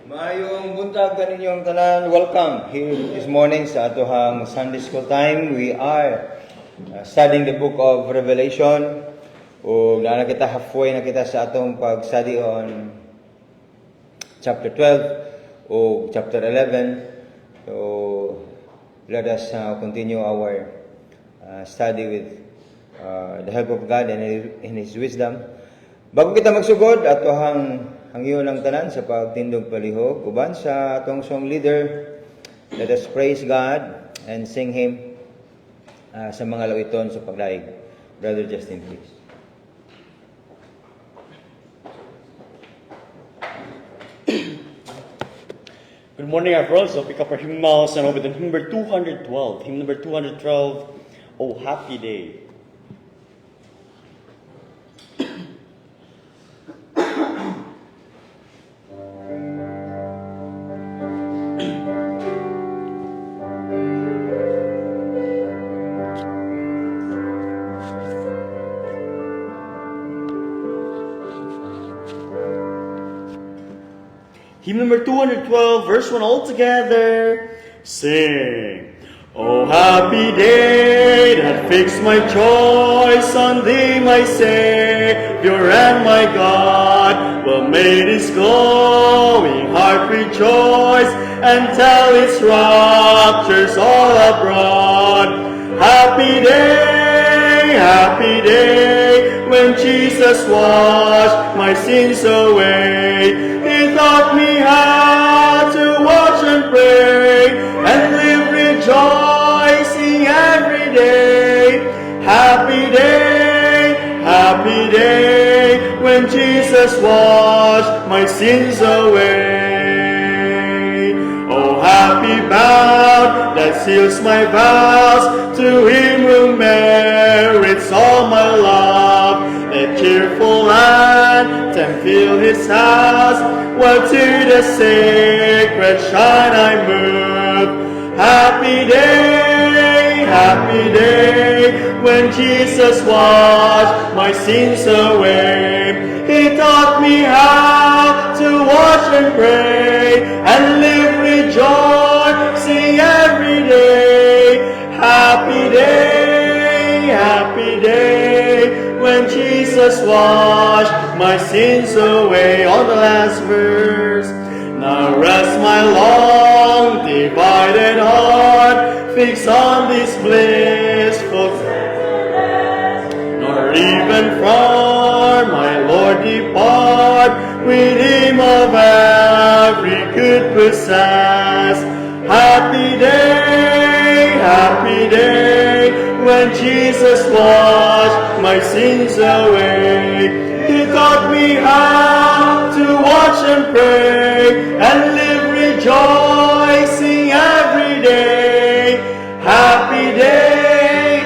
Maayong buntag kaninyong tanan. Welcome here this morning sa atohang Sunday School time. We are studying the book of Revelation. O na kita halfway na kita sa atong pag-study on chapter 12 o chapter 11. So let us continue our study with the help of God and in His wisdom. Bago kita magsugod, atohang hangyo ng tanan sa pagtindog palihog uban sa atong song leader. Let us praise God and sing Him sa mga lawiton sa pagdaig. Brother Justin, please. Good morning, our friends. So pick up our hymnals and over the hymn number 212. Hymn number 212, Oh Happy Day. Hymn number 212, verse 1 all together. Sing. Oh, happy day that fixed my choice on Thee, my Savior and my God. Will make this glowing heart rejoice and tell its raptures all abroad. Happy day, when Jesus washed my sins away. He taught me how to watch and pray and live rejoicing every day. Happy day, when Jesus washed my sins away. Oh, happy bond that seals my vows to Him who merits all my love. A cheerful anthem fill His house, while to the sacred shrine I move. Happy day, when Jesus washed my sins away. He taught me how to watch and pray and live rejoicing Jesus washed my sins away. On the last verse. Now rest my long divided heart, fix on this blissful, nor even from my Lord depart, with him of every good possess. Happy day, when Jesus washed my sins away. He taught me how to watch and pray, and live rejoicing every day. Happy day,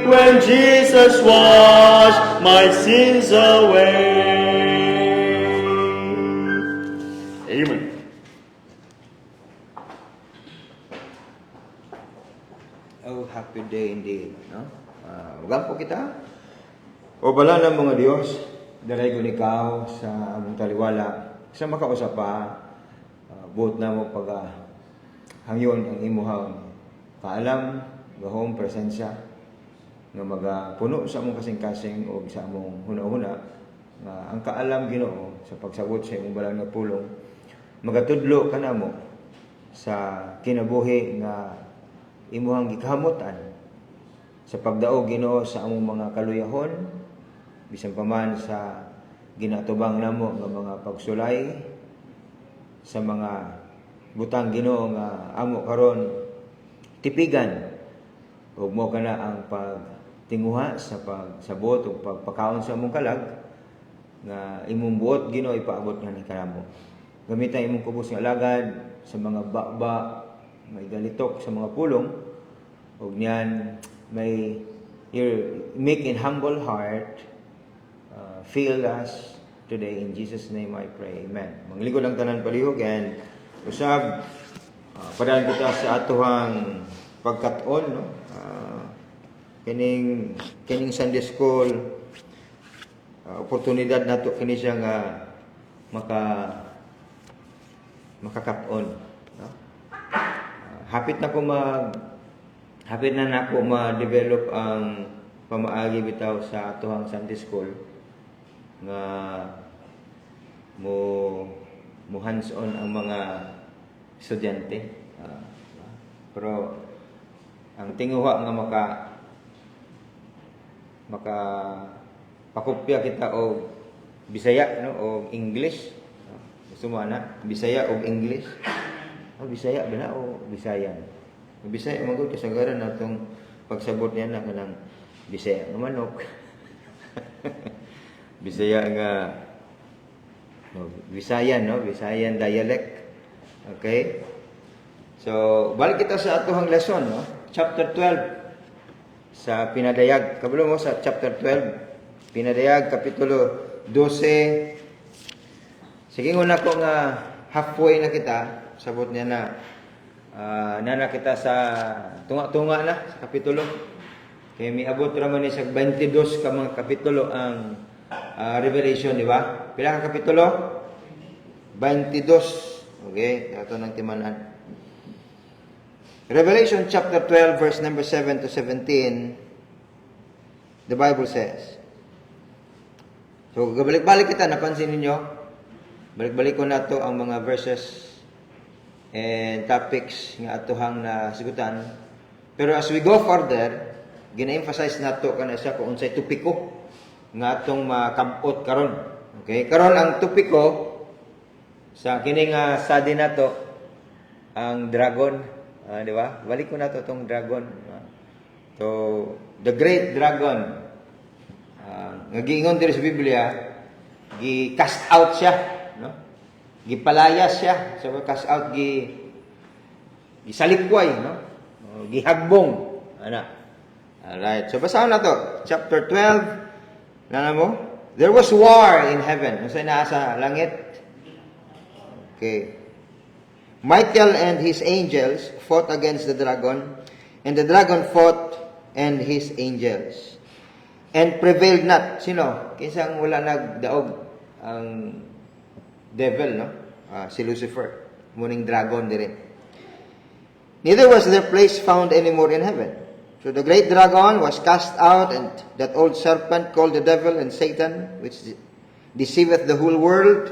when Jesus washed my sins away. Amen. Oh, happy day indeed, no? Ugang po kita. O bala ng mga Diyos, dalay ko ikaw sa among taliwala, sa makausap pa, buot na mo pag hangyon ang imuhang kaalam, gahong presensya, nga magapuno sa among kasing-kasing o sa among huna-huna, nga ang kaalam Ginoo sa pagsabot sa imong balang nga pulong, magatudlo ka na mo sa kinabuhi nga imuhang gikahamutan sa pagdaog Ginoo sa among mga kaluyahon, bisan pa man sa ginatubang namo nga mga pagsulay sa mga butang Ginoo nga amo karon tipigan, ug mo kana ang pagtinguha sa pagsabot ug pagpakaon sa among kalag nga imong buot Ginoo ipaabot nga ni kanamo. Gamitan imong kubos nga alagad sa mga baba, may galitok sa mga pulong, ug niyan may make in humble heart. Fill us today. In Jesus' name I pray. Amen. Mangligod ang tanan palihog and usab padayon kita sa atohang pagkat-on, no? Kining Sunday school oportunidad nato kini siya nga makakat-on, no? Hapit na nako ma-develop ang pamaagi bitaw sa atohang Sunday school nga mo hands-on ang mga estudyante. Pero ang tinguha nga maka pakopya kita og Bisaya, no, o English. Gusto mo na Bisaya o English? O Bisaya ba na o Bisayan? Bisaya magud kasagaran natong pagsabot niya na kanang Bisaya nga manok. Bisaya nga Visayan, no? Visayan dialect. Okay? So, balik kita sa atohang lesson, no? Chapter 12 sa Pinadayag. Kabalo mo sa chapter 12, Pinadayag kapitulo 12. Sige una ko nga halfway na kita, sabot niya na nana kita sa tunga-tunga na sa kapitulo. Kaya miabot raman ni sa 22 ka mga kapitulo ang Revelation, di ba? Pila ka kapitulo? 22. Okay, ito nang timanan. Revelation chapter 12 verse number 7 to 17. The Bible says. So, balik-balik kita, napansin niyo? Balik-balik ko na to ang mga verses and topics nga atuhang nasigutan. Pero as we go further, gina-emphasize nato kana siya kung unsay topiko nga atong makabot karon. Okay, karon ang topiko sa kining study nato ang dragon, di ba? Balik ko nato tong dragon. So, the great dragon nga giingon diri sa Biblia, gi-cast out siya, no? Gipalayas siya, so cast out gisalikway, no? Gihagbong, ana. Alright, so basahan na to, chapter 12. Nana mo? There was war in heaven. Ano na sa langit? Okay. Michael and his angels fought against the dragon, and the dragon fought and his angels, and prevailed not. Sino? Kinsang wala nagdaog ang devil, no? Si Lucifer, muning dragon dire. Neither was their place found anymore in heaven. So the great dragon was cast out, and that old serpent called the devil and Satan, which deceiveth the whole world.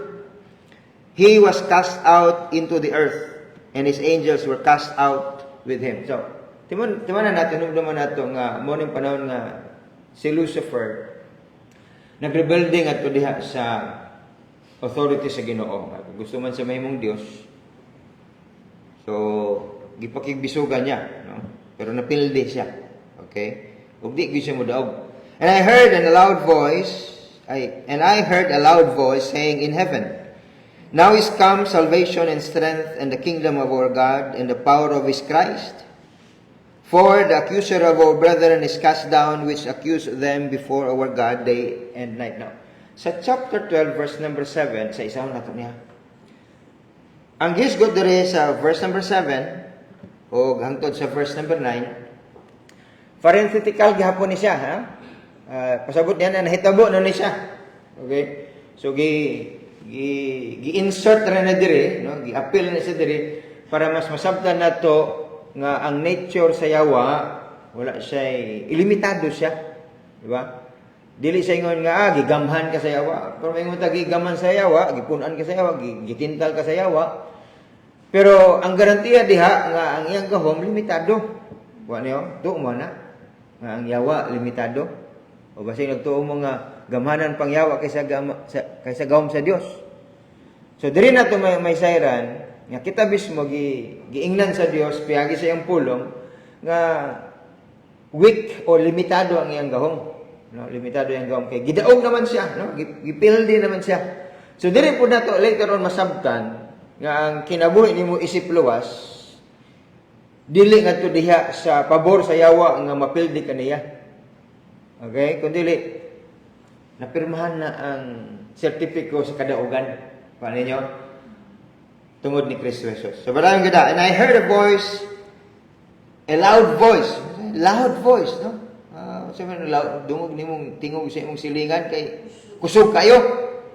He was cast out into the earth, and his angels were cast out with him. So, timan natin, naman nato nga, morning panahon nga, si Lucifer, nagrebuilding at diha sa authority sa Ginoo. Kung gusto man sa mahimong Dios, so, gipakigbisugan niya, no? Pero napildi siya. Okay? Ug di gyud siya modaog. And I heard a loud voice saying in heaven, now is come salvation and strength and the kingdom of our God and the power of his Christ. For the accuser of our brethren is cast down, which accused them before our God day and night. Now, sa chapter 12, verse number 7, sa isang nato niya, ang gisgot dere sa verse number 7, o hangtod sa verse number 9, parenthetical gihapon ni siya, ha? Pasabot niya na nahitabo na ni siya. Okay? So, gi-insert na dire, no? Gi-appeal na siya dire, para mas masabtan na to nga ang nature sa yawa, wala siya, ilimitado siya. Di ba? Dili siya ingon nga, gigamhan ka sa yawa. Pero may ingon ta, gigamhan sa yawa, gipunan ka sa yawa, gitintal ka sa yawa. Pero ang garantiya diha nga ang iyang gahom limitado. Wa niyo, tuo mo na nga ang yawa limitado. O basi nagtuo mo nga gamhanan pang yawa kaysa gahom sa Dios. So diri na to may sayran nga kita mismo giingnan sa Dios piyagi sa iyang pulong nga weak o limitado ang iyang gahom. No, limitado ang gahom kay gidaog naman siya, no? Gipildi naman siya. So diri pud nato later on masabtan nga ang kinabuhi nimo isip luwas dili ngadto diha sa pabor sa yawa nga mapildi kaniya. Okay, kun dili napirmahan na ang sertipiko sa kadaugan pa ninyo tungod ni Kristo Jesus. So barang gida, and I heard a voice, a loud voice, no? Sabi na loud, dungog nimong tingog sa imong silingan kay kusog kayo,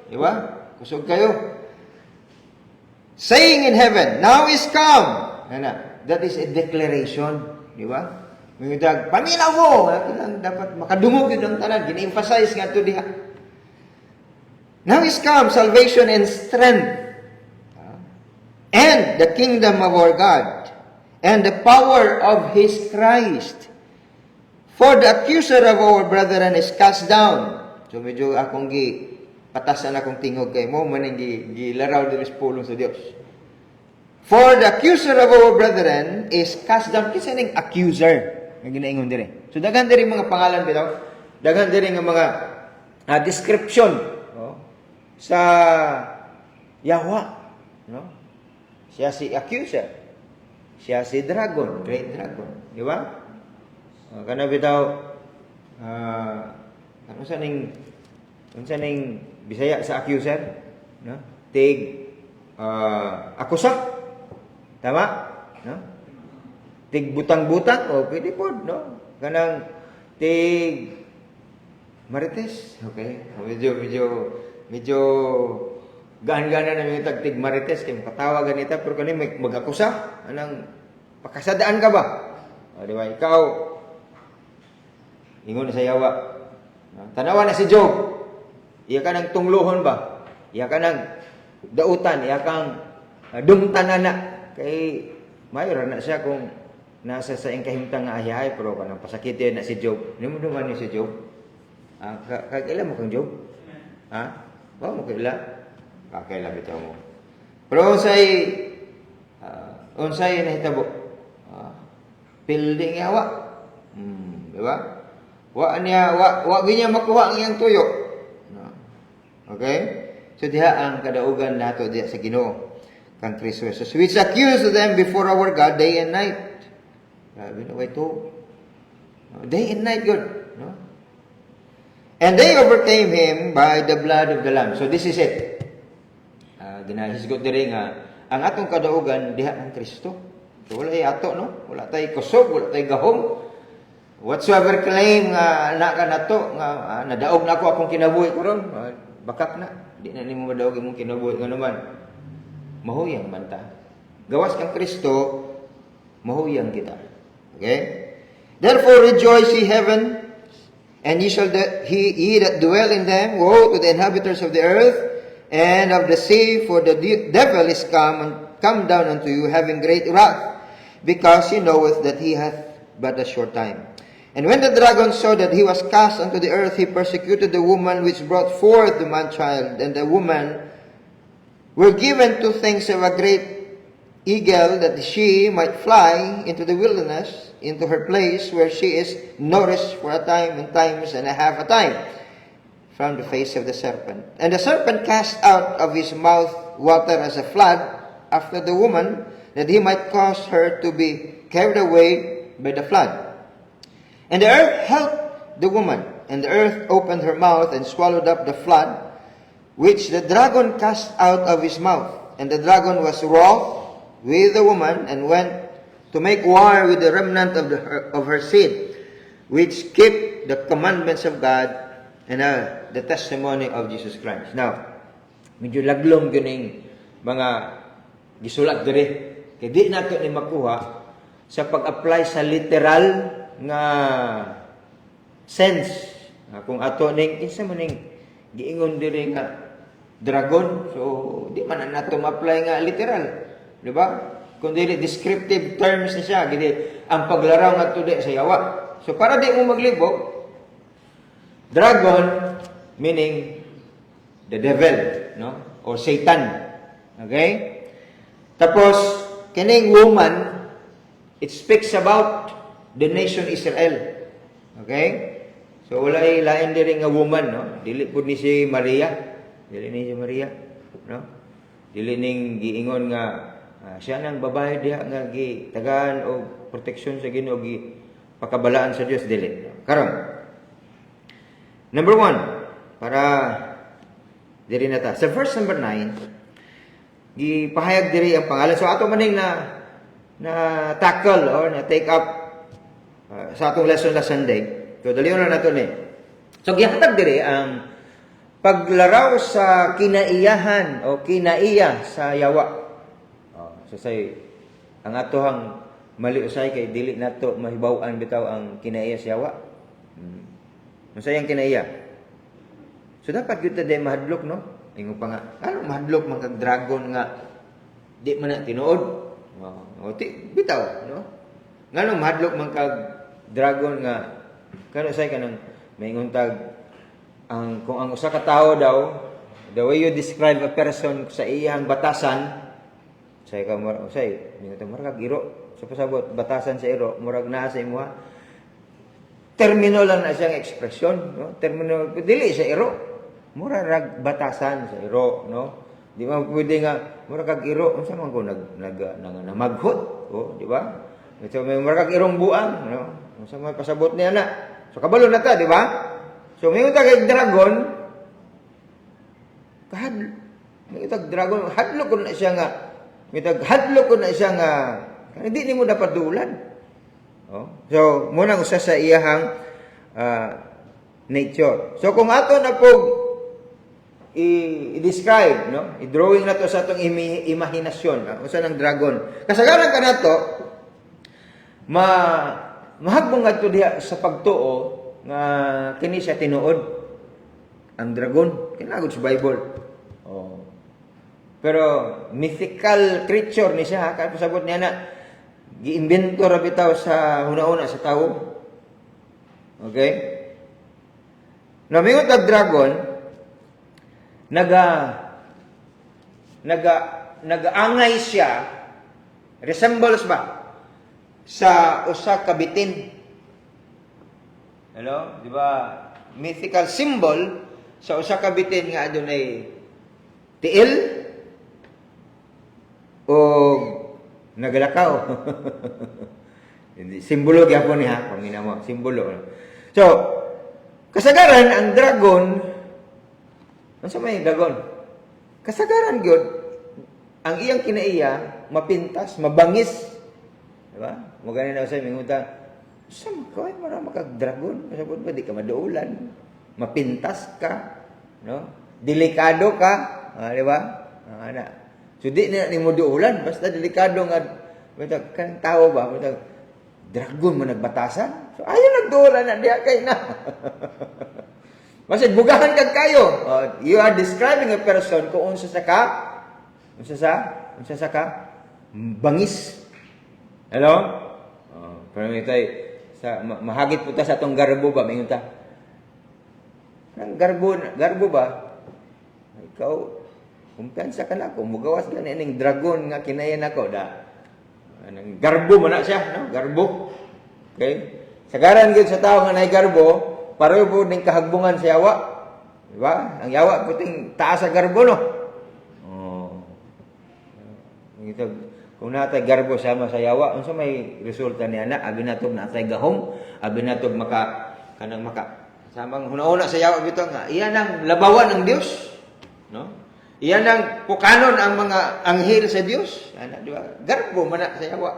di ba? Kusog kayo. Saying in heaven, now is come. That is a declaration, di ba? Mga paminaw mo, dapat makadungog yun ang tanan. Gina-emphasize nga ito diha. Now is come salvation and strength, and the kingdom of our God, and the power of his Christ. For the accuser of our brethren is cast down. So medyo akong patasan akong tingog kay mo, manang gilaraw dito sa pulong sa Dios. For the accuser of our brethren is cast down. Kasi ning accuser nga ginaingon dire. So daghan diri mga pangalan bitaw, daghan diri nga mga description, no? Sa yawa, no? Siya si accuser. Siya si dragon, great dragon, di ba? Kana bitaw ano sa ning Bisaya sa accuser, no? Tig akusak. Tama? No? Tig butang-butang o pwede po, no? Kanang tig marites, okay? Medyo gaan-gana na yung tig marites kay patawa ganita pero kani mag-akusa anang pakasadaan ka ba? O, di ba? Ikaw ingon sa yawa. Tanawa na si Job. Iya ka nang tungluhon ba? Iya ka nang dautan, iya kang dumtanan na. Kay mayroon na siya kung nasa sa iyang kahimtang nga ayahay, pero kanang pasakit na si Job. Hindi mo naman ni si Job. Kailan mo kang Job? Ha? Ba mo kailan? Kailan bitaw mo. Pero unsay nahitabo. Building yawa. Di ba? Wa ginya makuha ang iyang tuyo. Okay? So diha ang kadaugan nato diha sa Ginoo kang Kristo Jesus, which accuse them before our God day and night. Grabe na ito. Day and night, good. No? And they overcame him by the blood of the Lamb. So this is it. Ginahisgot diri nga ang atong kadaugan diha ang Kristo. So wala ato, no? Wala tay kusog, wala tay gahom. Whatsoever claim nga na ka nato nga nadaog na ako akong kinabuhi ko ron, bakak na. Di na nimo madaog imong kinabuhi nga naman. Mahuyang man ta. Gawas kang Kristo, mahuyang kita. Okay? Therefore rejoice, ye heaven, and ye that dwell in them. Woe to the inhabitants of the earth and of the sea, for the devil is come down unto you, having great wrath, because he knoweth that he hath but a short time. And when the dragon saw that he was cast unto the earth, he persecuted the woman which brought forth the man-child. And the woman were given two things of a great eagle, that she might fly into the wilderness, into her place where she is nourished for a time and times and a half a time from the face of the serpent. And the serpent cast out of his mouth water as a flood after the woman, that he might cause her to be carried away by the flood. And the earth helped the woman, and the earth opened her mouth and swallowed up the flood, which the dragon cast out of his mouth. And the dragon was wroth with the woman, and went to make war with the remnant of her seed, which keep the commandments of God and the testimony of Jesus Christ. Now, medyo laglong gining mga gisulat diri, kay di nato ni makuha sa pag-apply sa literal nga sense. Kung ato ning isa man ning giingon diri nga dragon, so di man na nato ma-apply nga literal, di ba? Kundi descriptive terms na siya, gidi ang paglaraw nga tudi sa yawa. So para di mo maglibog, dragon meaning the devil, no? Or Satan. Okay? Tapos kining woman, it speaks about the nation Israel. Okay? So walay lain diri nga woman, no? Dili pud ni si Maria. Dili ni si Maria, no? Dili ning giingon nga siya nang babae diha nga gitagaan og proteksyon sa Ginoo, gi pakabalaan sa Dios, dili. Karon. Number 1, para diri na ta. Sa verse number 9, gipahayag diri ang pangalan. So ato maning na tackle or na take up sa atong lesson last Sunday. So dalion na nato ni. So gihatag diri ang paglaraw sa kinaiyahan o kinaiya sa yawa. So say ang atohang mali usay kay dili nato mahibaw-an bitaw ang kinaiya sa yawa. Unsay ang kinaiya? So dapat gyud ta day mahadlok, no? Ingon pa nga, ano mahadlok man kag dragon nga di man na tinuod. O bitaw, no? Ngano mahadlok man kag dragon nga kano say kanang maingon tag ang kung ang usa ka tawo daw, the way you describe a person sa iyang batasan, say ka say ningon ta murag iro sa pasabot batasan sa iro murag naa sa imuha, termino lang na siyang ekspresyon, no? Termino dili sa iro, mura rag batasan sa iro, no? Di ba pwede nga mura kag iro unsa man ko namaghot, oh, di ba? Ito may mura kag irong buang, no? Unsa man pasabot niya na. So kabalo na ta, di ba? So may utag kay dragon, may utag dragon, hadlok ko na siya nga, hadlok ko na siya nga, hindi nimo dapat dulan. Oh. So muna usa sa iyahang nature. So kung ato na po i-describe, no? I-drawing na to sa atong imahinasyon, no? Usa ng dragon. Kasagaran ka nato mahagbong adto diha sa pagtuo nga kini siya tinuod ang dragon kinagod sa Bible. Oh. Pero mythical creature ni siya, kay pasabot niya na giimbento ra bitaw sa una-una sa tawo. Okay? Namingot ang dragon nagaangay siya, resembles ba sa usa ka bitin. Hello? Di ba? Mythical symbol sa usa ka bitin nga adunay tiil o nagalakaw. Simbolo gyapon niya, pangina mo, simbolo. So, kasagaran ang dragon, unsa may dragon? Kasagaran gyud ang iyang kinaiya mapintas, mabangis. Di ba? Mo ganin na usay mingutan. Sam ko ay mara makag-dragon, pasabot ba di ka maduulan, mapintas ka, no? Delikado ka, di ba? So di na nimo duulan, basta delikado nga bitag kan tao ba, bitag dragon mo nagbatasan. So ayo nagdura na diha kay na. Masig bugahan kag kayo. You are describing a person kung unsa sa ka? Unsa sa ka? Bangis. Hello? Pero sa mahagit po ta sa tong garbo ba mingon ta? Ang garbo ba? Ikaw kumpiyansa ka na ako, mugawas ka na ining dragon nga kinayan ako da. Anang garbo man na siya, no? Garbo. Okay? Sagaran gyud sa tao nga nay garbo, pareho po ning kahagbungan sa yawa. Di ba? Ang yawa puting taas sa garbo, no? Ito, kung natay garbo sama sa yawa, unsa may resulta niya na? Abi natog natay gahom, abi natog kanang samang hunahuna sa yawa bitaw nga iyan ang labawan ng Dios, no? Iyan ang pukanon ang mga anghel sa Dios. Ana, di ba? Garbo man na sa yawa.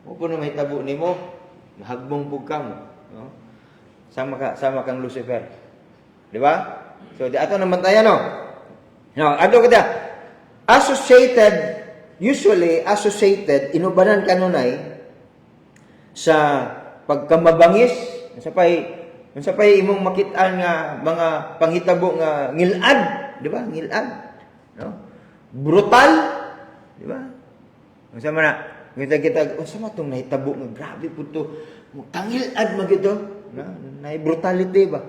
Mo puno may tabo nimo, mahagbong pug ka mo, no? Sama kang Lucifer. Di ba? So di ato naman tayo, no? No, adto kita. Usually associated inubanan kanunay sa pagkamabangis, sa pay imong makit-an nga mga panghitabo nga ngilad, di ba? Ngilad, no? Brutal, di ba? Unsa man na kita unsa man tong nahitabo nga grabe pud to, tangilad man gito, no? Nay brutality ba?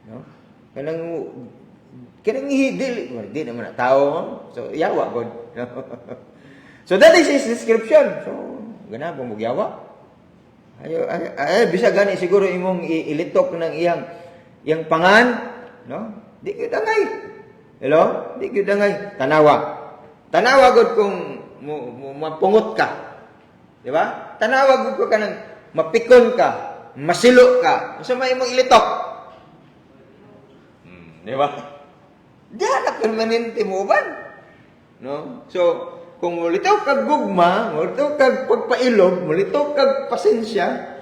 No? Kanang di naman na tao, so yawa god. So that is his description. So gana po yawa. Ay bisa gani siguro imong ilitok ng iyang pangan, no? Di gyud angay. Hello? Di gyud angay tanawa gud kung mapungot ka. Di ba? Tanawa gud ko kanang mapikon ka, masilo ka. Unsa may imong ilitok? Di ba? Diyan na permanente mo ba? No? So, kung mulitaw kag gugma, mulitaw kag pagpailog, mulitaw kag pasensya,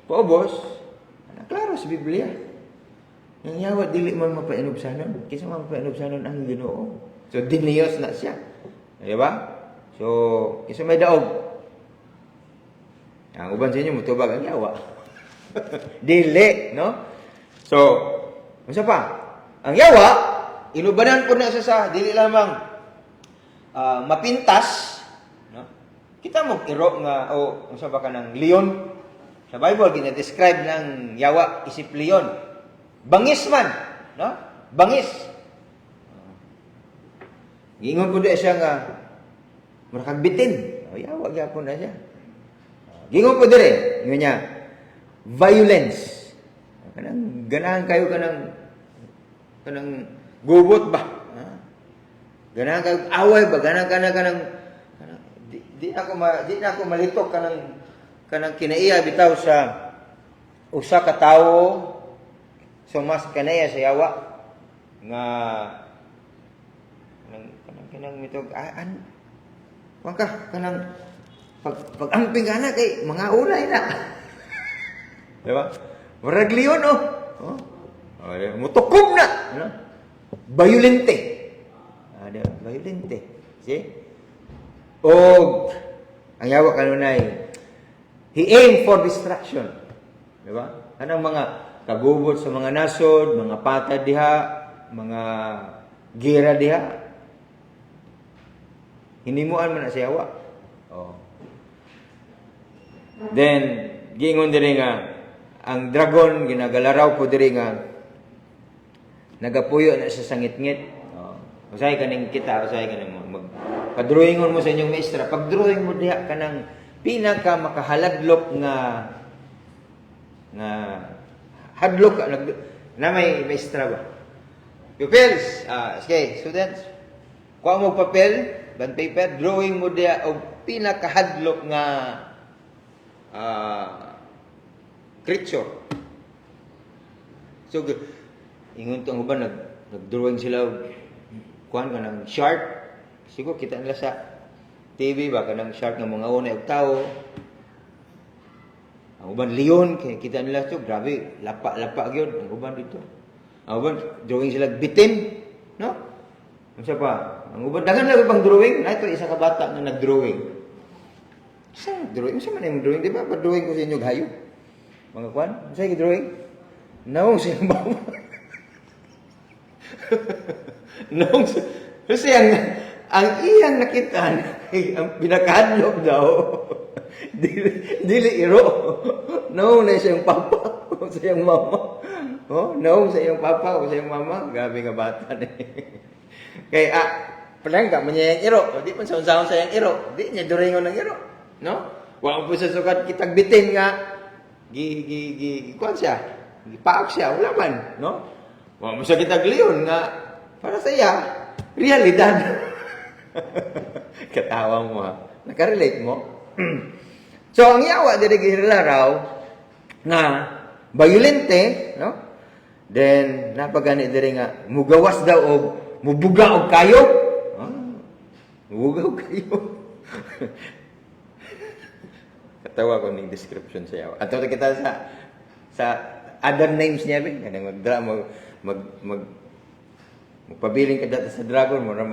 paubos, klaro sa Biblia. Yang yawa, dili man mapainubsanon. Kisa man mapainubsanon ang Ginoo. So, diniyos na siya. Di ba? So, isa may daog. Ang uban sa inyo, mutubag ang yawa. Dili, no? So, unsa pa? Ang yawa, inubanan po na sa dili lamang mapintas, no? Kita mo iro nga unsa ba kanang leon sa Bible gina-describe ng yawa isip leon. Bangis man, no? Bangis. Gingon pud siya nga murakag bitin. Yawa gyapon na siya. Gingon pud dire, ingon niya violence. Kanang ganahan kayo kanang gubot ba? Ganahan kag away ba? Ganahan kanang di na ako malitok kanang kinaiya bitaw sa usa ka tawo so mas kanaya sa yawa nga kanang mitog kanang pag-amping ka na kay mga ulay na. Di ba? Marag leon, mutukob na. No? Violente. Violente. See? O, ang yawa kanunay, he aimed for destruction. Di ba? Anong mga kagubot sa mga nasod, mga patad diha, mga gira diha. Hinimuan man na sa yawa. Oh. Then, giingon diri nga, ang dragon, ginagalaraw po diri nga, nagapuyo na sa sangit-ngit. Usay kaning kita, usay kaning pag-drawingon mo sa inyong maestra, pag-drawing mo diha kanang pinaka makahaladlok nga hadlok na may maestra ba? Pupils, sige, students, kuha mo papel, bond paper, drawing mo diha og pinaka hadlok nga creature. So, ingon to ang uban nag-drawing sila kuan ka ng shark. Siguro kita nila sa TV ba kanang shark nga mga una og tao. Ang uban leon kay kita nila to grabe lapa gyud ang uban dito. Ang uban drawing sila bitin, no? Unsa pa? Ang uban daghan lang pang drawing, na ito isa ka bata nga nag-drawing. Sa drawing, sa man yung drawing, di ba? Pa-drawing ko sa inyo hayop. Mga kwan, sa yung drawing? Naong siya mama. Naong siya. Kasi ang iyang nakitaan, ang pinakadlok daw, dili iro. Naong na siyang papa, o sa iyang mama. Oh, naong sa iyang papa, o sa iyang mama. Gabi nga bata na kaya, palang ka, manya yung iro. Di pa sa iyang iro. Di niya duringon ng iro. No? Wala po sa sukat kitag bitin nga. Kuan siya. Gipaak siya. Wala man. No? Wala mo siya kitag leon nga. Para sa iya, realidad. Katawa mo ha. Nakarelate mo? So, ang yawa diri gihilaraw nga violente, no? Then napagani diri nga mugawas daw og mubuga og kayo. Mubuga og kayo. Katawa ko ning description sa yawa. Ato kita sa other names niya bin kanang magpabiling kada sa dragon mo ra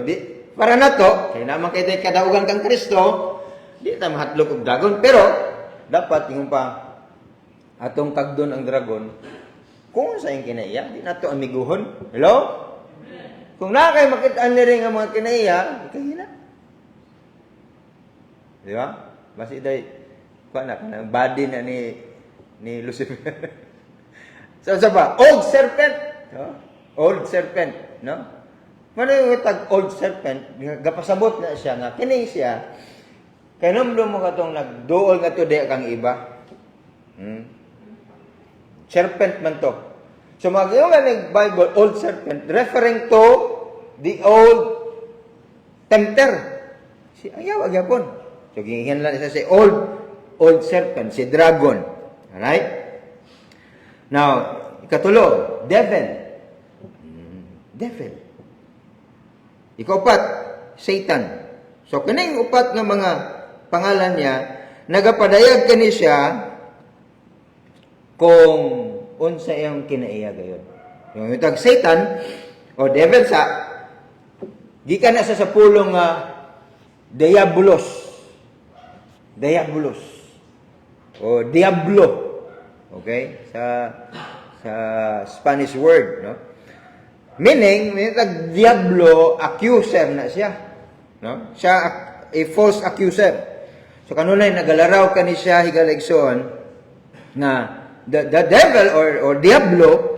di para nato kay naman kay kadaugan kang Kristo. Di ta mahatlok og dragon, pero dapat yung pa atong kagdon ang dragon kung sa yung kinaiya, di nato amiguhon. Hello? Kung na kay makita ni nga mga kinaiya, ikahina. Di ba? Basi day kuan na kanang body na ni Lucifer. So sa ba? Old serpent. No? Old serpent, no? Mano yung tag old serpent, gapasabot na siya nga kini siya. Kaya namlo mo katong nagduol nga to di kang iba. Serpent man to. So yung nga Bible, old serpent, referring to the old tempter. Si ayaw agyapon. So gingan lang isa si old serpent, si dragon. Alright? Now, ikatulo, devil. Devil. Ikapat, Satan. So kining upat nga mga pangalan niya, nagapadayag kani siya kung unsa iyang kinaiya gayon. Yung itag Satan o devil sa gikan na sa pulong Diabolos. Diabolos. O Diablo. Okay? Sa Spanish word, no? Meaning, itag Diablo accuser na siya. No? Siya a false accuser. So kanunay nagalaraw kani siya higaligson nga the devil or Diablo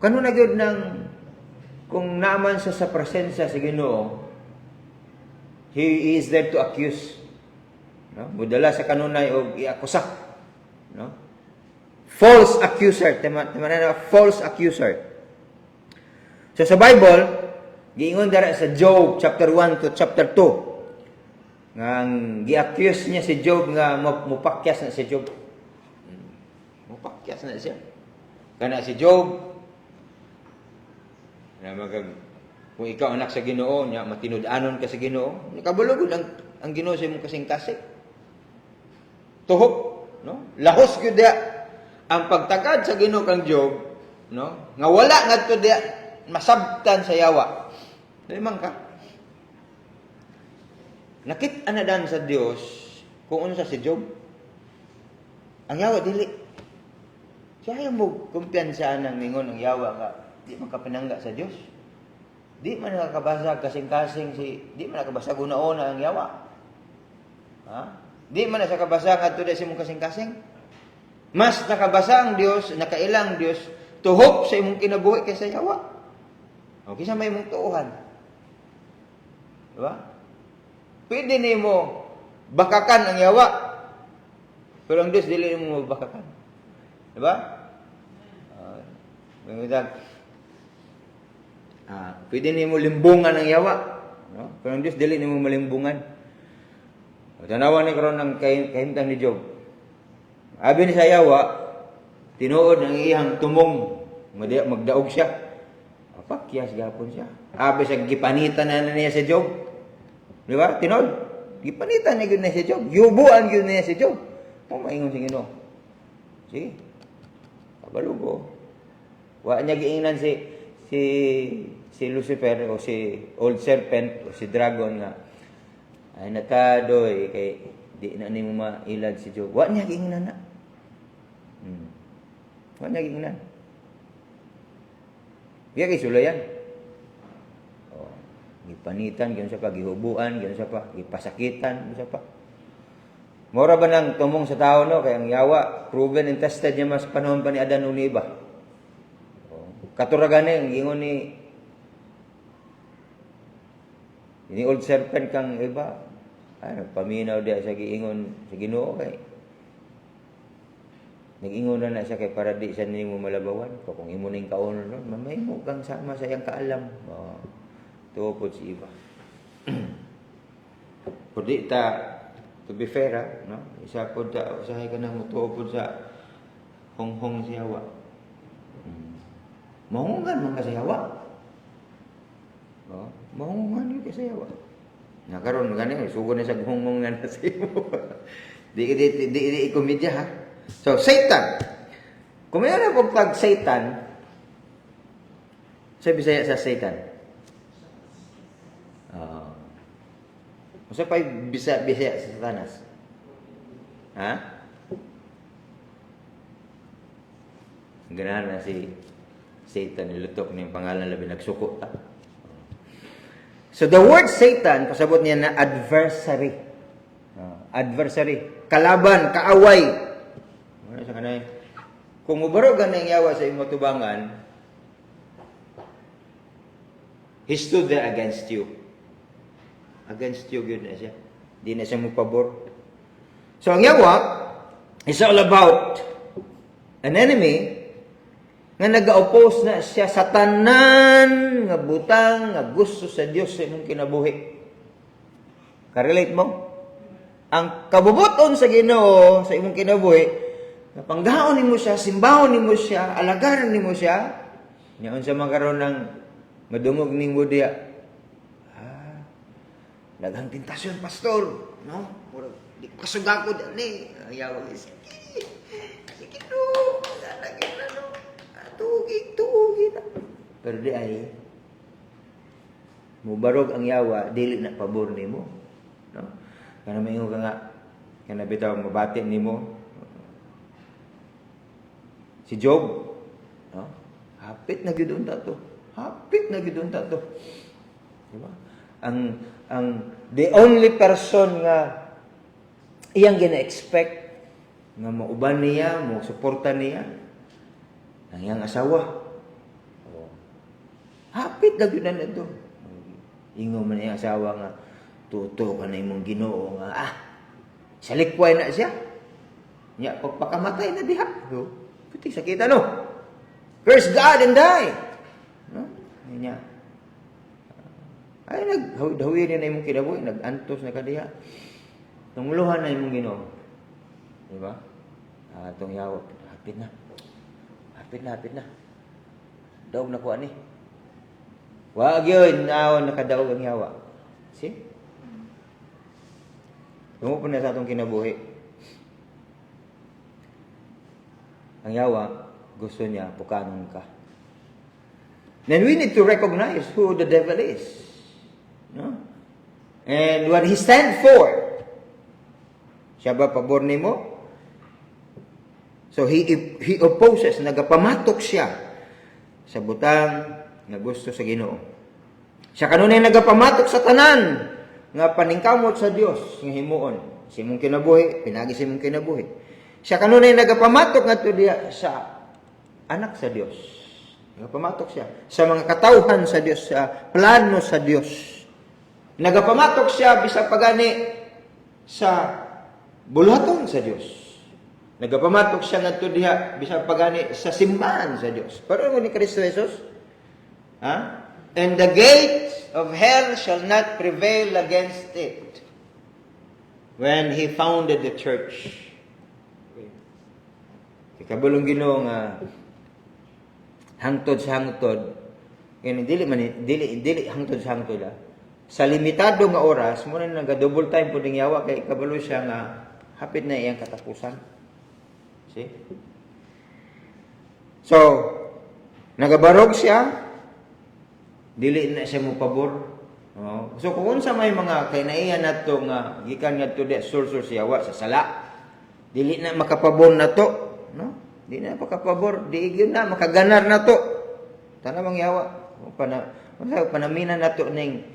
kanunay gyud nang kung naaman siya sa presensya sa Ginoo, he is there to accuse. No? Mudala sa kanunay og iakusa. No? False accuser, tema na false accuser. So sa Bible, giingon dara sa Job chapter 1 to chapter 2. Ngang gi-accuse niya si Job nga mupakyas na si Job. Mupakyas na siya. Kana si Job na kung ikaw anak sa Ginoo nya matinud-anon ka sa Ginoo, nakabulog ang Ginoo sa imong kasing-kasing. Tuhok, no? Lahos gyud dia ang pagtagad sa Ginoo kang Job, no? Nga wala ngadto dia masabtan sa yawa. Dili man ka. Nakit anadan sa Dios kung unsa si Job. Ang yawa dili. Siya mo kumpiyansa nang ningon ang yawa ka di makapinangga sa Dios. Di man nakabasag kasing-kasing di man nakabasag una-una ang yawa. Ha? Di man nakabasag adto sa imong kasing-kasing. Mas nakabasa ang Dios, nakailang Dios tuhok sa imong kinabuhi kaysa yawa. Okay sa may imong tuuhan. Di ba? Pwede nimo bakakan ang yawa. Pero ang Diyos dili mo bakakan. Di ba? Pwede nimo limbungan ang yawa. No? Pero ang Diyos dili nimo malimbungan. Tanawan ni karon ng kahimtang ni Job. Abi ni sa yawa, tinuod ang iyang tumong, magdaog siya. Pakyas gapon siya. Abi sa gipanitan na niya si Job. Di ba? Tinod. Gipanitan niya gyud na si Job. Yubuan gyud niya si Job. Mo maingon si Ginoo. Si kabalugo. Wa niya giingnan si Lucifer o si old serpent o si dragon nga Ay natadoy kay di na nimo mailad si Job. Wa niya giingnan na. Wa niya giingnan. Biya kay sulayan. Oh, gipanitan gyud sa pa, gihubuan gyud sa pa, gipasakitan gyud sa pa. Mora ba nang tumong sa tao no kay ang yawa proven and tested niya mas panahon pa ni Adan ug ni Eva. Oh, katuragane ang ingon ni old serpent kang Eva. Ano paminaw dia sa giingon sa Ginoo kay nag-ingon na siya kay para di siya nimo malabawan. Kung imo ning kaunon nun, mamay mo kang sama sa iyang kaalam. Oh, tuopod si Eva. Pwede ta, to be fair, no? Isa po ta, usahay ka na mo tuopod sa honghong si Hawa. Mahungan man ka sa Hawa. Oh, mahungan yun ka sa Hawa. Nakaroon, gani, sugod na sa honghong nga na sa imo. Di komedya ha. So, Satan. Kung mayroon akong tag Satan, sa Bisaya sa Satan. Masa pa Bisaya sa Satanas? Ha? Ganahan na si Satan, nilutok niya yung pangalan labi, nagsuko ta. So, the word Satan, pasabot niya na adversary. Adversary. Kalaban, kaaway. Sa kanay, kung mubarog ka ng yawa sa imo tubangan, he stood there against you. Against you, yun na siya. Di na siya mo pabor. So, ang yawa is all about an enemy nga nag-oppose na siya sa tanan nga butang nga gusto sa Dios sa imong kinabuhi. Ka-relate mo? Ang kabubuton sa Ginoo sa imong kinabuhi, napanggaon nimo siya, simbahon nimo siya, alagaran nimo siya, niya sa magkaroon ng madungog ning diya. Daghang tentasyon, pastor, no? Di kasugako dali. Ayaw ni sige no, lagi na no. Tugi na. Pero di ay mubarog ang yawa, dili na pabor nimo, no? Kana maingon ka nga kana bitaw mabati nimo. Si Job, no? Hapit na gid unta to. Hapit na gid unta to. Diba? Ang the only person nga iyang gina-expect nga mauban niya, mo suporta niya ang iyang asawa. Oh. Hapit na gid na to. Ingon man iyang asawa nga tuto ka na imong Ginoo nga sa likway na siya. Nya pagpakamatay na diha. Puti sakita no. Curse God and die. No? Nya. Ay naghawi na imong kinabuhi, nagantos na kadiha. Tungluhan na imong Ginoo. Di ba? Atong yawa, hapit na. Hapit na. Daog na ko ani. Wag yun, naon nakadaog ang yawa. See? Tumupo na sa atong kinabuhi. Ang yawa, gusto niya, pukanon ka. Then we need to recognize who the devil is. No? And what he stands for. Siya ba pabor nimo? So he opposes, nagapamatok siya sa butang nga gusto sa Ginoo. Siya kanunay nagapamatok sa tanan nga paningkamot sa Dios nga himuon. Sa imong kinabuhi, pinagi sa imong kinabuhi. Siya kanunay nagapamatok ngadto diha sa anak sa Dios. Nagapamatok siya sa mga katawhan sa Dios, sa plano sa Dios. Nagapamatok siya bisag pagani sa buluhaton sa Dios. Nagapamatok siya ngadto diha bisag pagani sa simbahan sa Dios. Pero ni Kristo Jesus, and the gates of hell shall not prevail against it. When he founded the church. Kabulong Ginoo nga hangtod sa hangtod, dili hangtod sa hangtod sa limitado nga oras mo na naga-double time pud ning yawa kay kabalo siya nga hapit na iyang katapusan. See? So, nagabarog siya, dili na siya mo pabor. Oh, so kung unsa may mga kinaiya nato nga gikan ngadto di sur sa yawa sa sala, dili na makapabor na to, no? Di na makapabor, di gyud na makaganar na to. Tanang yawa, panaminan nato ning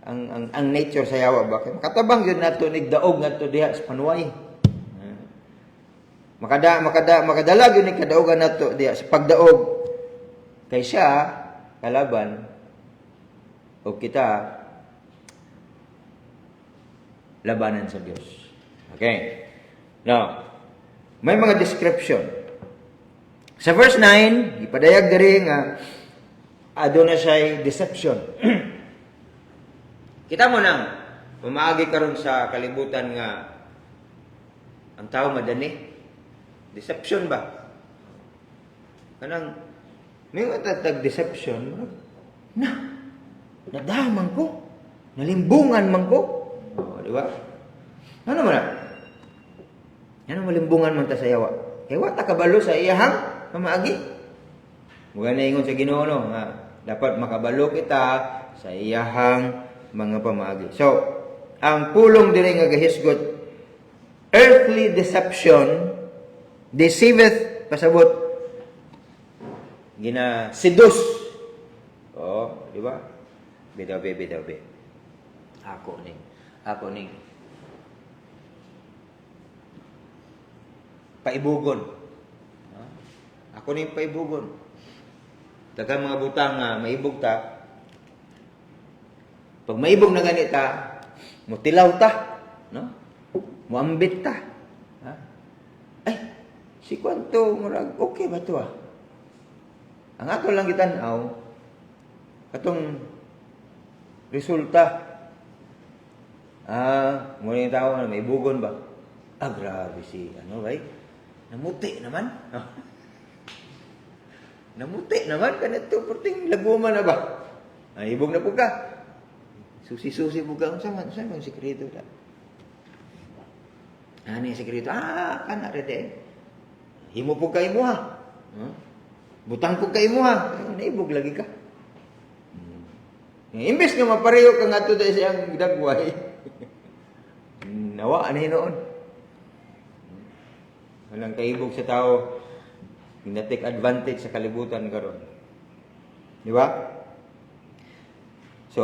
ang nature sa yawa ba kay makatabang gyud nato nig daog ngadto diha sa panuway. Makadala gyud ni kadaogan nato diha sa pagdaog kay siya kalaban o kita labanan sa Dios. Okay. Now, may mga description. Sa verse 9, ipadayag diri nga aduna siya'y deception. Kita mo nang pumaagi karon sa kalibutan nga ang tao madani. Deception ba? Kanang may matatag deception, nadaman ko, nalimbungan man ko. O, di ba? Ano man na? Ano malimbungan man ta sa yawa? Kaya wata kabalo sa iyahang pamaagi. Mga naingon sa Ginoo no, nga dapat makabalo kita sa iyahang mga pamaagi. So, ang pulong diri nga gahisgot, earthly deception deceiveth pasabot gina seduce. Oh, di ba? Bitaw. Ako ning paibugon. Ako ning paibugon. Daghang mga butang nga maibog ta. Pag maibog na ganita, mutilaw ta, no? Muambit ta. Ha? Ay, si kwanto murag okay ba to ah? Ang ato lang gitan-aw katong resulta. Muna yung tao na may bugon ba? Grabe si, namuti naman. Namuti naman, kanito, perting laguman na ba? Ibog na po ka. Susi-susi po ka. Saan yung sikreto ta? Ano yung sikreto? Kana rete. Himo po kayo mo ha. Butang po kayo mo ha. Naibog lagi ka. Imbes nga mapareho ka nga to dahil siyang dagway. Nawa, noon. Walang kaibog sa tao. Na-take advantage sa kalibutan karon. Di ba? So,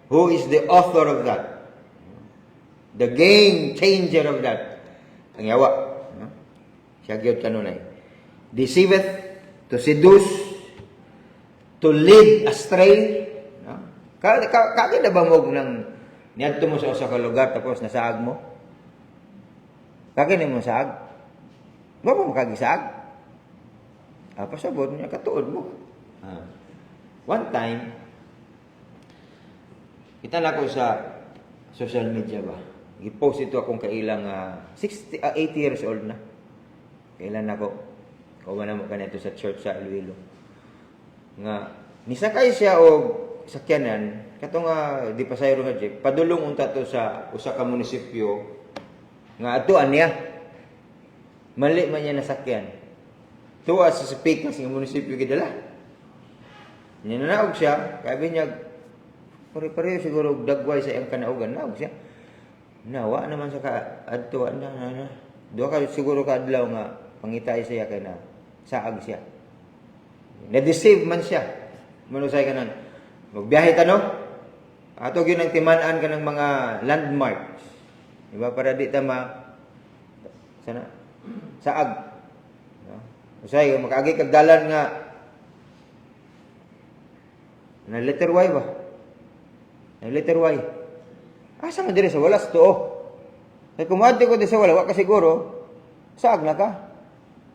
who is the author of that? The game changer of that? Ang yawa. Siya gyud kanunay. Deceiveth, to seduce, to lead astray. Kaya na ba mo nang niadto mo sa usa ka lugar tapos nasaag mo? Kaya na mo saag? Wa mo makagisaag? Pasabot niya katuod mo. One time, kita na ko sa social media ba? I-post ito akong kailang 80 years old na. Kailan ako? Kawan na mo kanito sa church sa Iloilo. Nga, nisakay siya o sakyanan, kato nga di pa sayro nga jeep, padulong unta to sa usa ka munisipyo nga atuan niya. Mali man niya nasakyan. Tuwa sa speakers ng munisipyo gidala. Ninanaog siya, sabi niya, pare-pareho siguro dagway sa iyang kanaugan. Naog siya. Nawa naman sa kaadto na. Duha ka siguro kaadlaw nga pangitay siya kay na saag siya. Na-deceive man siya. Manusay ka nan. Magbiyahe ta no? Ato gyud ang timan-an ka ng mga landmarks. Diba para di ta sana saag. No? Usay makaagi kag dalan nga na letter Y ba? Na letter Y. Asa man diri sa walas to? Kay kumadto ko di sa wala, wa ka siguro saag na ka.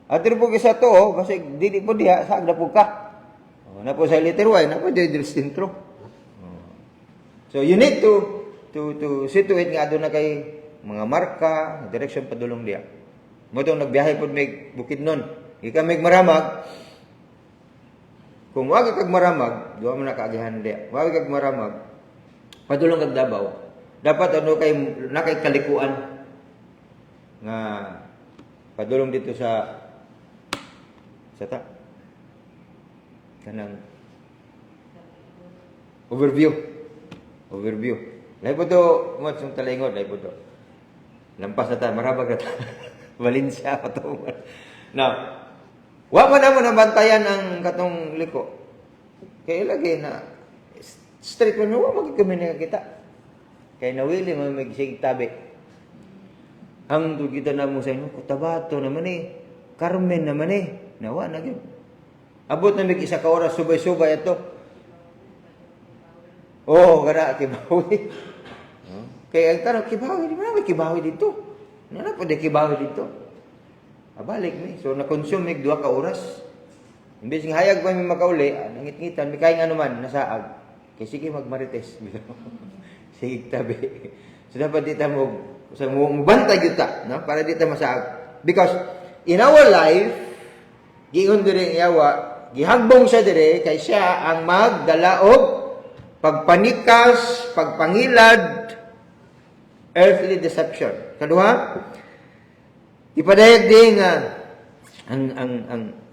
At po sa to, kasi dili po diha saag na po ka. Na po sa letter Y, na po diri sentro. So you need to situate nga aduna kay mga marka, direction padulong diha. Mo tong nagbiyahe pod may Bukidnon. Ika may maramag. Kung wag kag maramag, duha man nakaagihan diha. Wag kag maramag, padulong kag Davao. Dapat nakay kalikuan nga padulong dito sa kanang overview. Overview. Lahi po to, mo sung talingod, lahi po to. Lampas na ta, marabag na ta. Valencia pa to. Now, wa man namo nabantayan ang katong liko. Kaya lagi na straight mo wa magkikumi kita. Kaya nawili mo magsig tabi. Ang kita na mo sa inyo, Cotabato naman Carmen naman nawa na gyud. Abot na mig isa ka oras subay-subay ato. Oh, kada kibawi. Kaya ang tanong, kibawi, di ba may kibawi dito? Nana po de kibawi dito. Abalik mi. So na-consume mig 2 ka oras. Imbes nga hayag pa mi makauli, nangit-ngitan, may kaing ano man nasaag. Kay sige magmarites. Sige tabi. So dapat dita mo sa mubantay gyud ta, no? Para dita masaag. Because in our life, giingon diri yawa, gihagbong siya diri kay siya ang magdala og pagpanikas, pagpangilad, earthly deception. Kaduha, ipadayag din nga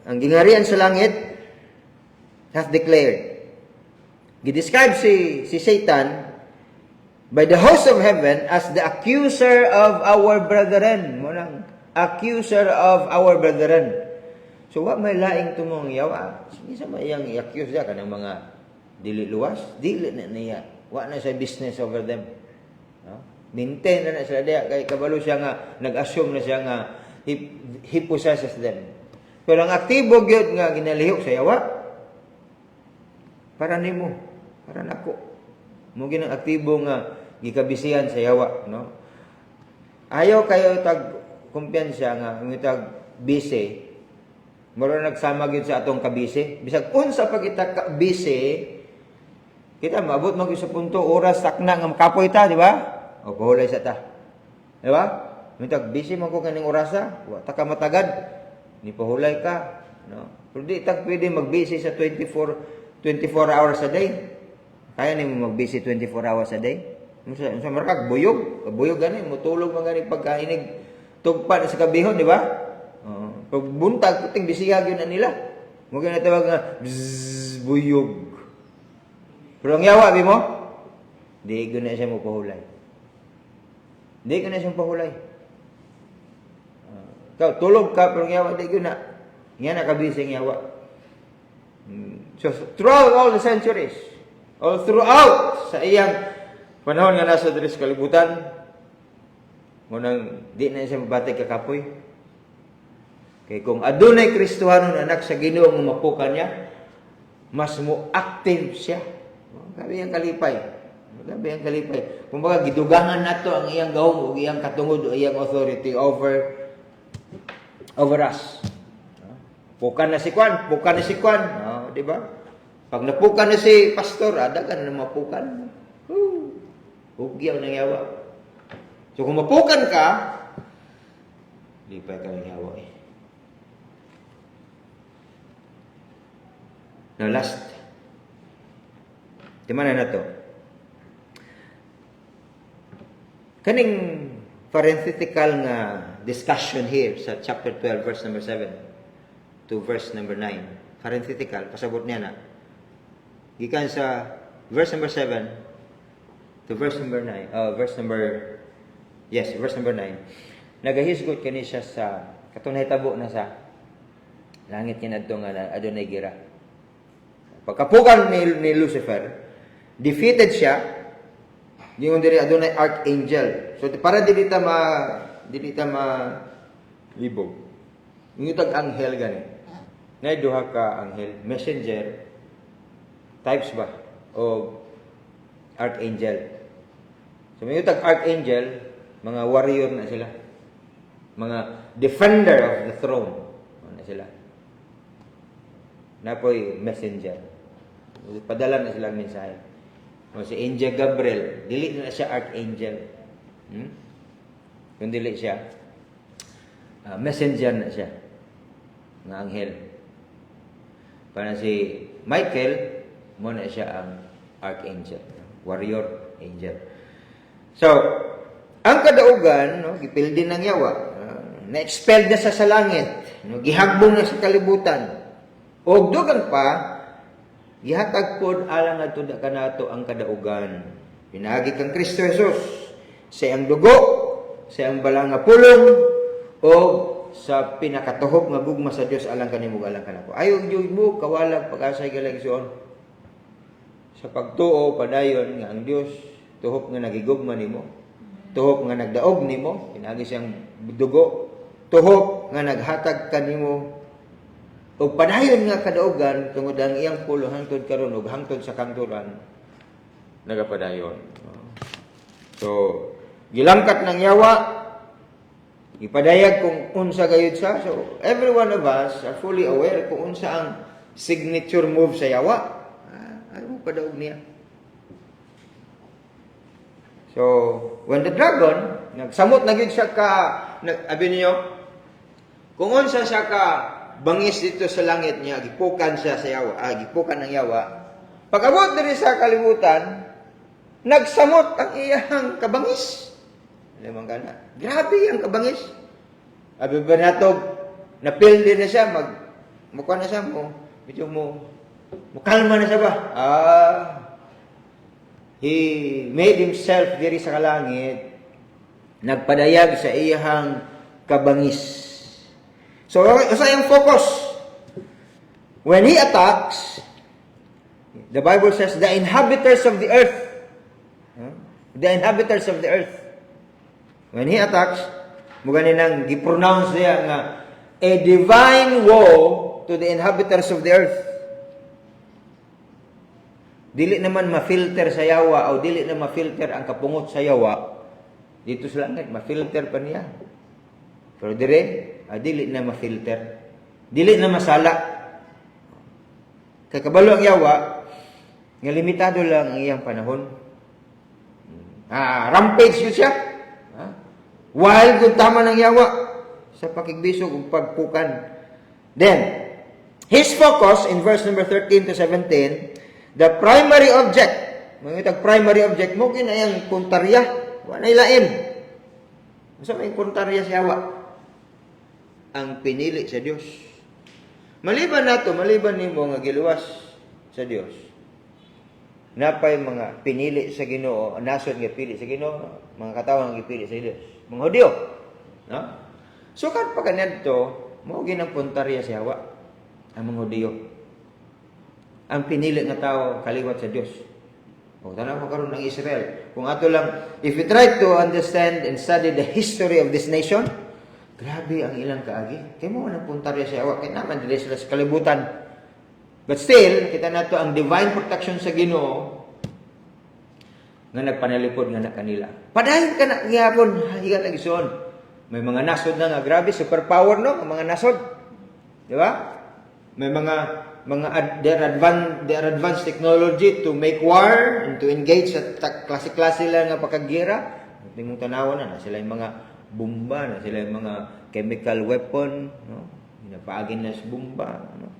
ang gingarian sa langit hath declared. Gidescribe si Satan by the host of heaven as the accuser of our brethren. Munang accuser of our brethren. So wa may laing tumong yawa. Sige sa mayang i-accuse siya kanang mga dili luwas, dili na niya. Wa na siya business over them. No? Maintain na sila diya kay kabalo siya nga nag-assume na siya nga he possesses them. Pero ang aktibo gyud nga ginalihok sa yawa para nimo, para nako. Mo ginang aktibo nga gikabisihan sa yawa, no? Ayaw kayo tag kumpiyansa nga tag busy. Moro nagsama gyud sa atong kabisi. Bisag unsa pa kita busy, kita maabot man gyud sa punto oras sakna nga makapoy ta, di ba? O pahulay sa ta. Di ba? Mitag busy man ko kaning orasa, wa ta ka matagad. Ni pahulay ka, no? Pero di ta pwede mag-busy sa 24 hours a day. Kaya nimo mag-busy 24 hours a day? Unsa marakag buyog gani mutulog man gani pagkainig tugpa sa kabihon, di ba? Pag buntag puting bisiya gyud na nila. Mo gyud tawag nga bzzz, buyog. Pero ang yawa bi mo, di gyud na siya mo pahulay. Di gyud na siya pahulay. Kau tulog ka pero ang yawa di gyud na. Nga nakabisi ang yawa. So throughout all the centuries, all throughout sa iyang panahon nga nasa diri sa kalibutan, munang di na siya mabatay kakapoy. Kay kung adunay Kristohanon anak sa Ginoo nga mapukan niya, mas mo active siya. Gabi ang kalipay. Gabi ang kalipay. Kumbaga gidugangan nato ang iyang gahom ug iyang katungod o iyang authority over us. Pukan na si Kwan, di ba? Pag napukan na si pastor, ada ka na mapukan. Hugyaw ng yawa. So kung mapukan ka, lipay ka ng yawa eh. Now last. Di mana na to? Kaning parenthetical nga discussion here sa chapter 12 verse number 7 to verse number 9. Parenthetical, pasabot niya na. Gikan sa verse number 7 to verse number 9. Verse number 9. Nagahisgot kani siya sa katong nahitabo na sa langit kinadto nga adunay gira. Pagkapukan ni Lucifer, defeated siya. Yung diri adunay archangel. So para dili ta ma libog. Yung tag anghel gani. Nay duha ka anghel, messenger types ba o archangel. So may tag archangel, mga warrior na sila. Mga defender of the throne na sila. Napoy messenger. Padala na silang mensahe. O si Angel Gabriel, dili na siya archangel. Kung dili siya, messenger na siya. Nga anghel. Para si Michael, mo na siya ang archangel. Warrior angel. So, ang kadaugan, no, gipildi ng yawa, na-expelled na sa langit, no, gihagbong na sa kalibutan. O dugang pa, gihatag pod alang adto kanato ang kadaugan. Pinagi kang Kristo Jesus sa iyang dugo, sa iyang balang nga pulong, o sa pinakatuhog nga gugma sa Dios alang kanimo alang kanako. Ayaw jud mo kawalag pag-asay galagson. Sa pagtuo padayon nga ang Dios tuhop nga nagigugma nimo, tuhop nga nagdaog nimo, pinagi siyang dugo, tuhop nga naghatag kanimo og padayon nga kadaugan tungod ang iyang pulo hangtod karon ug hangtod sa kanturan nagapadayon. So, gilangkat ng yawa, ipadayag kung unsa gayud sa. So, every one of us are fully aware kung unsa ang signature move sa yawa. Ayaw mo padaog niya. So, when the dragon, nagsamot na gyud siya ka, abi niyo, kung unsa siya ka bangis dito sa langit niya, gipukan siya sa yawa, gipukan ng yawa. Pag-abot diri sa kalibutan, nagsamot ang iyang kabangis. Alam mo kana? Grabe ang kabangis. Abi ba nato, napil din na siya, mukha na siya mo, medyo kalma na siya ba? He made himself diri sa kalangit, nagpadayag sa iyang kabangis. So, sa iyang focus, when he attacks, the Bible says, the inhabitants of the earth, the inhabitants of the earth, when he attacks, mugani nang gipronounce niya nga, a divine woe to the inhabitants of the earth. Dili naman ma-filter sa yawa o dili na ma-filter ang kapungot sa yawa. Dito sa langit, ma-filter pa niya. Pero dire, dili na ma-filter. Dili na masala. Kay kabalo ang yawa, nga limitado lang ang iyang panahon. Rampage yun siya. Wild kung tama ng yawa sa pakigbisog ug pagpukan. Then, his focus in verse number 13 to 17, the primary object, mga primary object mo, kinayang puntarya, wala ilain. Masa may puntarya sa yawa? Ang pinili sa Dios. Maliban nato, maliban nimo nga giluwas sa Dios. Napay mga pinili sa Ginoo, nasod nga pili sa Ginoo, mga katawang nga pili sa Dios. Mga Hudiyo, no? So kad pa kanadto, mao ginang puntarya sa yawa ang mga Hudiyo. Ang pinili nga tao kaliwat sa Dios. O tanaw mo karon ng Israel. Kung ato lang, if you try to understand and study the history of this nation, grabe ang ilang kaagi. Kaya mo nang puntarya sa yawa, kaya naman dili sila sa kalibutan. But still, kita nato ang divine protection sa Ginoo nga nagpanalipod nga na kanila. Padayon ka na gihapon, higa lagi son. May mga nasod na nga grabe, superpower no, ang mga nasod. Di ba? May their advanced technology to make war and to engage sa klase-klase lang nga pagkagira. Tingong tanawan na sila yung mga bomba, na sila yung mga chemical weapon, no? Pinapaagin na sa bomba, no?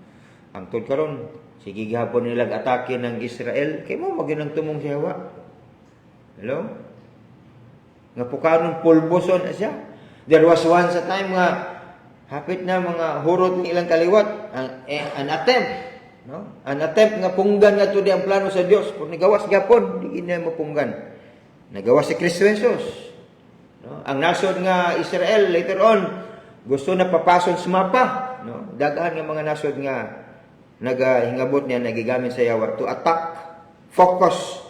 Ang tod karon, sige gihapon nilang atake ng Israel, kay mo maginang tumong sa yawa. Hello? Nga pukaron pulboson na siya. There was once a time nga hapit na mga hurot ng ilang kaliwat, an attempt, no? An attempt nga punggan nga to di ang plano sa Dios, kung nagawas gapon, di na mapunggan. Nagawas si Kristo Jesus. No? Ang nasod nga Israel later on gusto na papason sa mapa, no? Daghan nga mga nasod nga nagahingabot niya nagigamit sa yawa to attack, focus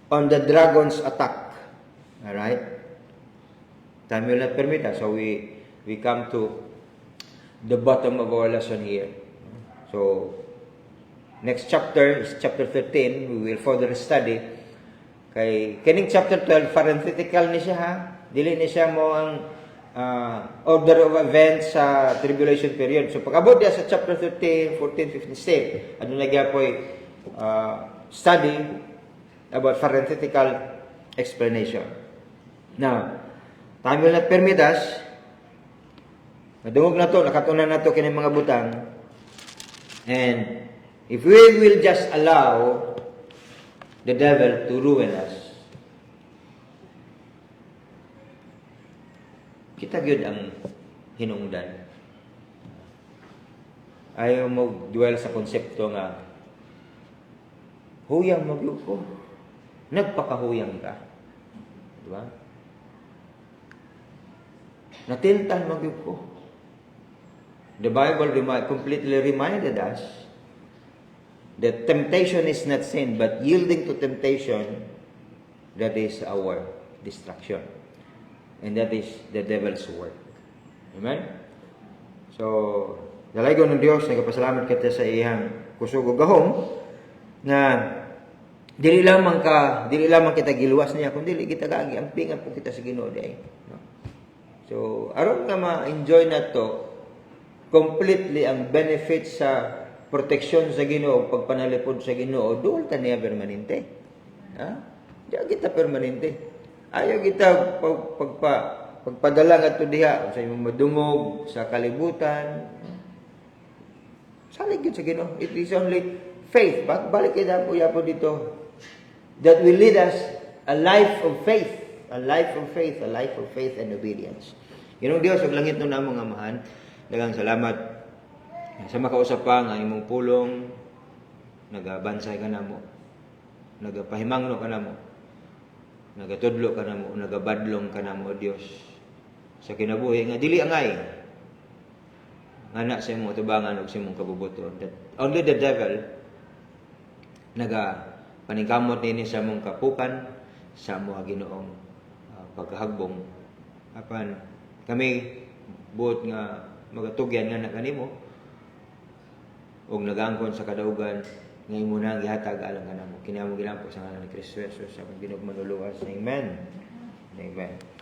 on the dragon's attack. All right? Time will not permit us, so we come to the bottom of our lesson here. So, next chapter is chapter 13. We will further study. Kay kining chapter 12, parenthetical ni siya ha. Dili ni siya mo ang order of events sa tribulation period. So, pag-abot niya sa chapter 13, 14, 15 step, ano na po study about parenthetical explanation. Now, time will not permit us. Madungog na to, nakatunan na to kining mga butang. And if we will just allow the devil to ruin us, kita gyud ang hinungdan. Ayaw mo dwell sa konsepto nga huyang magyud ko. nagpakahuyang ka. Di ba? Natintan magyud ko. The Bible completely reminded us that temptation is not sin, but yielding to temptation, that is our destruction. And that is the devil's work. Amen? So, dalaygon ng Dios, nagapasalamat kita sa iyang kusog ug gahom na dili lamang kita giluwas niya, kundi kita giampingan po kita sa Ginoo diay. No? So, aron nga ma-enjoy nato completely ang benefits sa proteksyon sa Ginoo, pagpanalipod sa Ginoo, duol ta niya permanente. Ha? Di kita permanente. Ayaw kita pagpadala nga ito diha sa imong madungog sa kalibutan. Salig yun sa Ginoo. It is only faith. Balik kita po dito. That will lead us a life of faith. A life of faith. A life of faith and obedience. Ginong Dios, ug langit nun namong amahan. Daghang salamat sa makausap pa nga imong pulong. Nagabansay ka namo. Nagapahimangno ka namo. Nagatudlo ka namo, nagabadlong ka namo, Dios. Sa kinabuhi nga dili angay. Ngana sa imong tubangan ug sa imong kabubuton. That only the devil paningkamot nini sa imong kapukan, sa imong Ginoong pagkahagbong. Apan kami buot nga magatugyan nga na kanimo ug nagaangkon sa kadaugan nga imo nang gihatag alang kanamo. Kini amo gilampo sa ngalan ni Kristo Jesus sa Ginoo manuluwas. Amen. Amen.